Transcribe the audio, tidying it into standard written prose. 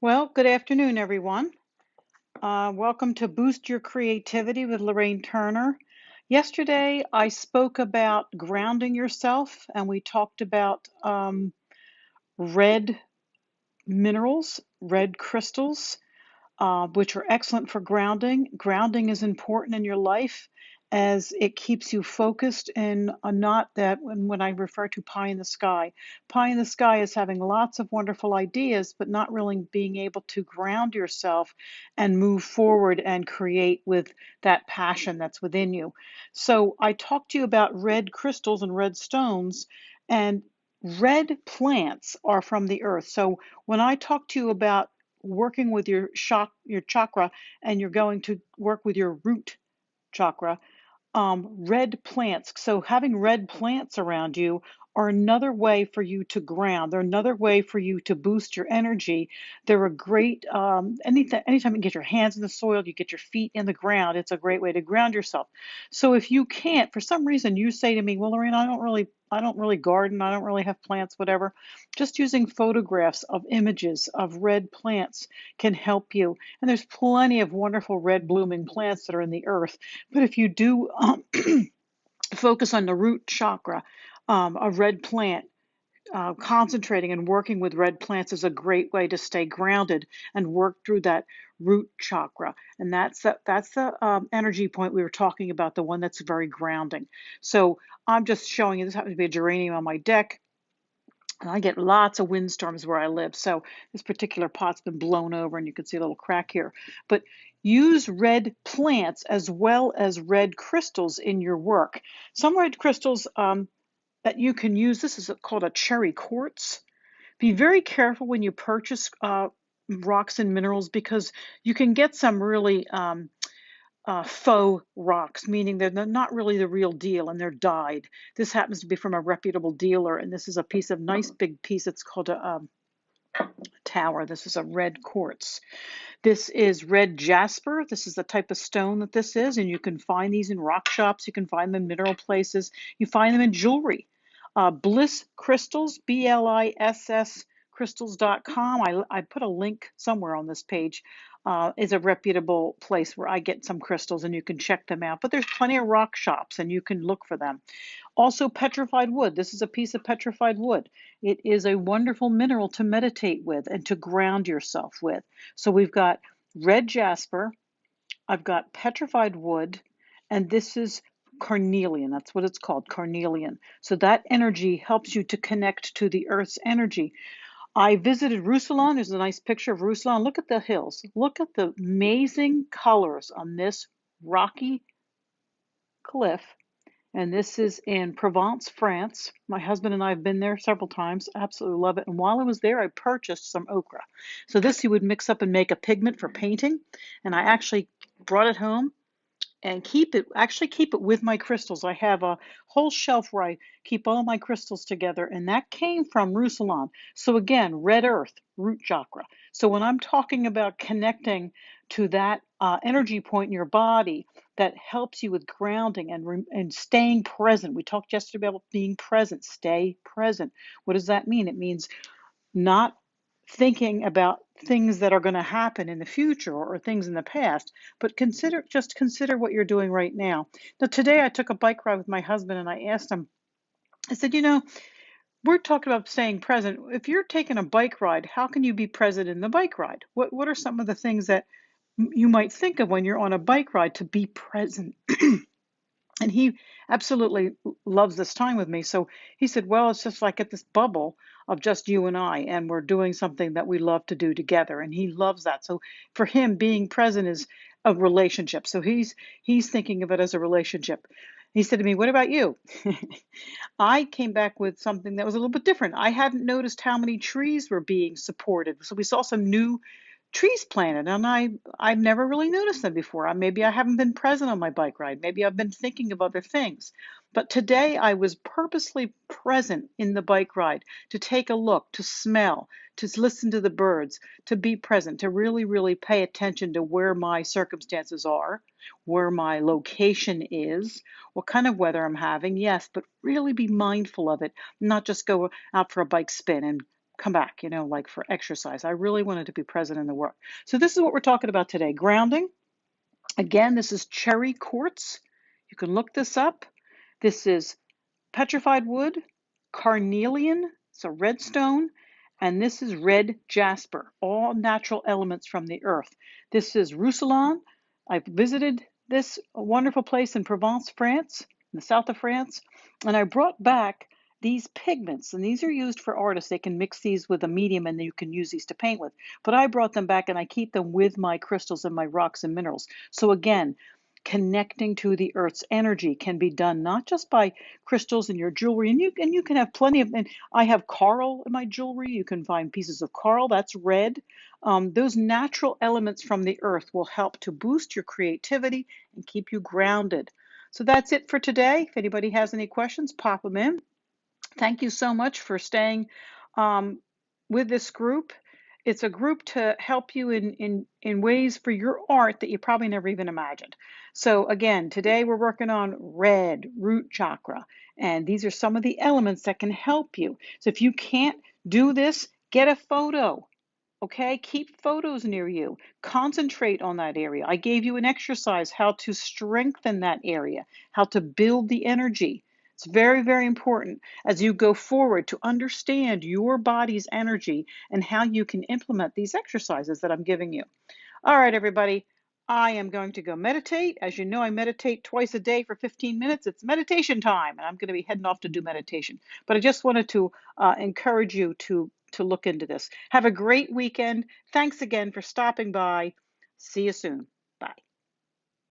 Well, good afternoon, everyone. Welcome to Boost Your Creativity with Lorraine Turner. Yesterday, I spoke about grounding yourself, and we talked about red minerals, red crystals, which are excellent for grounding. Grounding is important in your life as it keeps you focused and not that when I refer to pie in the sky. Pie in the sky is having lots of wonderful ideas, but not really being able to ground yourself and move forward and create with that passion that's within you. So I talked to you about red crystals and red stones, and red plants are from the earth. So when I talk to you about working with your chakra, and you're going to work with your root chakra, red plants. So having red plants around you are another way for you to ground. They're another way for you to boost your energy. They're a great anytime you get your hands in the soil, you get your feet in the ground, it's a great way to ground yourself. So if you can't, for some reason, you say to me, "Well, Lorraine, I don't really garden, I don't really have plants, whatever." Just using photographs of images of red plants can help you. And there's plenty of wonderful red blooming plants that are in the earth. But if you do focus on the root chakra, a red plant, concentrating and working with red plants is a great way to stay grounded and work through that root chakra. And that's the energy point we were talking about, the one that's very grounding. So I'm just showing you, this happens to be a geranium on my deck. And I get lots of windstorms where I live. So this particular pot's been blown over and you can see a little crack here. But use red plants as well as red crystals in your work. Some red crystals that you can use, this is called a cherry quartz. Be very careful when you purchase rocks and minerals because you can get some really faux rocks, meaning they're not really the real deal and they're dyed. This happens to be from a reputable dealer, and this is a piece of nice big piece. It's called a tower. This is a red quartz. This is red jasper. This is the type of stone that this is, and you can find these in rock shops. You can find them in mineral places. You find them in jewelry. Bliss Crystals, BLISS crystals.com. I put a link somewhere on this page. Is a reputable place where I get some crystals and you can check them out. But there's plenty of rock shops and you can look for them. Also, petrified wood. This is a piece of petrified wood. It is a wonderful mineral to meditate with and to ground yourself with. So we've got red jasper, I've got petrified wood, and this is carnelian. That's what it's called, carnelian. So that energy helps you to connect to the earth's energy. I visited Russelon. There's a nice picture of Russelon. Look at the hills. Look at the amazing colors on this rocky cliff. And this is in Provence, France. My husband and I have been there several times. Absolutely love it. And while I was there, I purchased some ochre. So this you would mix up and make a pigment for painting. And I actually brought it home and keep it with my crystals. I have a whole shelf where I keep all my crystals together, and that came from Russelon. So again, red earth, root chakra. So when I'm talking about connecting to that energy point in your body that helps you with grounding and staying present. We talked yesterday about being present. Stay present. What does that mean? It means not thinking about things that are going to happen in the future or things in the past, but consider what you're doing right now. Now, today I took a bike ride with my husband and I asked him, I said, we're talking about staying present. If you're taking a bike ride, how can you be present in the bike ride? What are some of the things that you might think of when you're on a bike ride to be present? And he absolutely loves this time with me. So he said, well, it's just like at this bubble of just you and I, and we're doing something that we love to do together. And he loves that. So for him, being present is a relationship. So he's thinking of it as a relationship. He said to me, what about you? I came back with something that was a little bit different. I hadn't noticed how many trees were being supported. So we saw some new trees planted, and I've never really noticed them before. Maybe I haven't been present on my bike ride. Maybe I've been thinking of other things. But today I was purposely present in the bike ride to take a look, to smell, to listen to the birds, to be present, to really, really pay attention to where my circumstances are, where my location is, what kind of weather I'm having. Yes, but really be mindful of it, not just go out for a bike spin and come back, like for exercise. I really wanted to be present in the work. So this is what we're talking about today. Grounding. Again, this is cherry quartz. You can look this up. This is petrified wood, carnelian, so red stone, and this is red jasper, all natural elements from the earth. This is Russelon. I've visited this wonderful place in Provence, France, in the south of France, and I brought back these pigments, and these are used for artists. They can mix these with a medium and you can use these to paint with. But I brought them back and I keep them with my crystals and my rocks and minerals. So again, connecting to the earth's energy can be done not just by crystals in your jewelry, and you can have plenty of. And I have coral in my jewelry. You can find pieces of coral that's red. Those natural elements from the earth will help to boost your creativity and keep you grounded. So that's it for today. If anybody has any questions, pop them in. Thank you so much for staying um, with this group. It's a group to help you in ways for your art that you probably never even imagined. So again, today we're working on red root chakra, and these are some of the elements that can help you. So if you can't do this, get a photo. Okay, keep photos near you. Concentrate on that area. I gave you an exercise how to strengthen that area, how to build the energy. It's very, very important as you go forward to understand your body's energy and how you can implement these exercises that I'm giving you. All right, everybody. I am going to go meditate. As you know, I meditate twice a day for 15 minutes. It's meditation time, and I'm going to be heading off to do meditation. But I just wanted to encourage you to look into this. Have a great weekend. Thanks again for stopping by. See you soon.